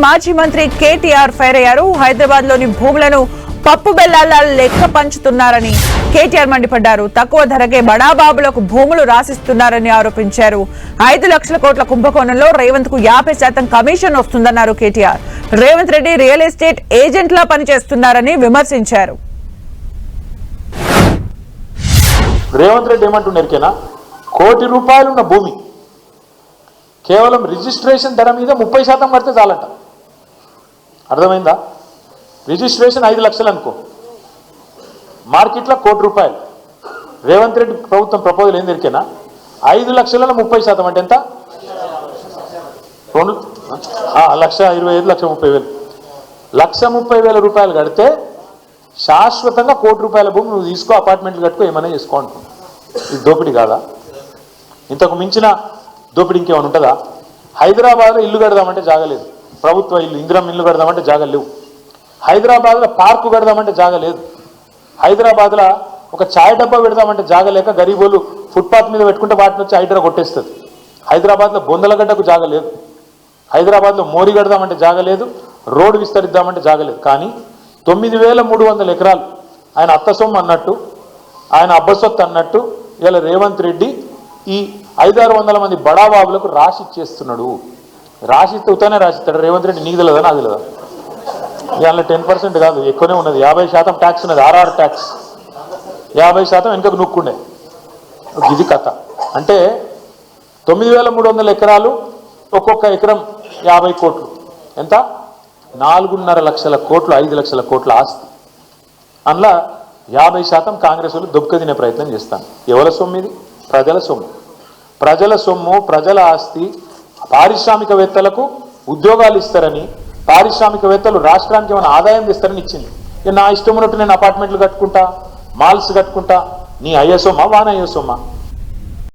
మాజీ మంత్రి కేటీఆర్ ఫైర్ అయ్యారు. హైదరాబాద్ లోని భూములను పప్పు బెల్లాల లెక్క పంచుతున్నారని కేటీఆర్ మండిపడ్డారు. తక్కువ ధరకే బడాబాబులకు భూములు రాసిస్తున్నారని ఆరోపించారు. 5 లక్షల కోట్ల కుంభకోణంలో రేవంత్ కు 50% కమిషన్ వస్తుందన్నారు కేటీఆర్. రేవంత్ రెడ్డి రియల్ ఎస్టేట్ ఏజెంట్లా పనిచేస్తున్నారని విమర్శించారు. రేవంత్ రెడ్డి ఏమంటున్నారుకేనా, కోటి రూపాయలున్న భూమి కేవలం రిజిస్ట్రేషన్ ధర మీద 30% పడితే చాలంట. అర్థమైందా? రిజిస్ట్రేషన్ 5 లక్షలు అనుకో, మార్కెట్లో కోటి రూపాయలు. రేవంత్ రెడ్డి ప్రభుత్వం ప్రపోజల్ ఏం దొరికేనా 5 లక్షలలో 30% అంటే ఎంత? 1,25,30,000. 1,30,000 రూపాయలు కడితే శాశ్వతంగా కోటి రూపాయల భూమి నువ్వు తీసుకో, అపార్ట్మెంట్లు కట్టుకో, ఏమైనా చేసుకో అనుకుంటున్నావు. ఇది దోపిడీ కాదా? ఇంతకు మించిన దోపిడీ ఇంకేమైనా ఉంటుందా? హైదరాబాద్లో ఇల్లు కడదామంటే జాగలేదు, ప్రభుత్వ ఇల్లు ఇందిరం ఇల్లు కడదామంటే జాగలేవు. హైదరాబాద్లో పార్కు కడదామంటే జాగలేదు. హైదరాబాద్లో ఒక ఛాయ్ డబ్బా పెడదామంటే జాగలేక గరీబోలు ఫుట్పాత్ మీద పెట్టుకుంటే వాటిని వచ్చి హైడ్రా కొట్టేస్తుంది. హైదరాబాద్లో బొందలగడ్డకు జాగలేదు. హైదరాబాద్లో మోరీ కడదామంటే జాగలేదు, రోడ్డు విస్తరిద్దామంటే జాగలేదు. కానీ 9,300 ఎకరాలు ఆయన అత్త సొమ్ము అన్నట్టు, ఆయన అబ్బసొత్తు అన్నట్టు ఇలా రేవంత్ రెడ్డి ఈ 500-600 మంది బడాబాబులకు రాసి ఇచ్చేస్తున్నాడు. రాసిస్తే ఉతానే రాసిస్తాడు రేవంత్ రెడ్డి. నీకు తెలియదా, నాకు తెలియదా? ఇవాళ 10% కాదు, ఎక్కువనే ఉన్నది. 50% ట్యాక్స్ ఉన్నది, RR ట్యాక్స్. 50% వెనుకకు నూక్కుండే. ఇది కథ. అంటే 9,300 ఎకరాలు, ఒక్కొక్క ఎకరం 50 కోట్లు. ఎంత? 4.5 లక్షల కోట్లు, 5 లక్షల కోట్ల ఆస్తి. అందులో 50% కాంగ్రెస్ వాళ్ళు దొబ్బక తినే ప్రయత్నం చేస్తాను. ఎవరి సొమ్ము ఇది? ప్రజల సొమ్ము. ప్రజల సొమ్ము, ప్రజల ఆస్తి. పారిశ్రామికవేత్తలకు ఉద్యోగాలు ఇస్తారని, పారిశ్రామికవేత్తలు రాష్ట్రానికి ఏమైనా ఆదాయం ఇస్తారని ఇచ్చింది. నా ఇష్టం ఉన్నట్టు నేను అపార్ట్మెంట్లు కట్టుకుంటా, మాల్స్ కట్టుకుంటా. నీ అయ్యే సొమ్మ, వాన అయ్యే సొమ్మ.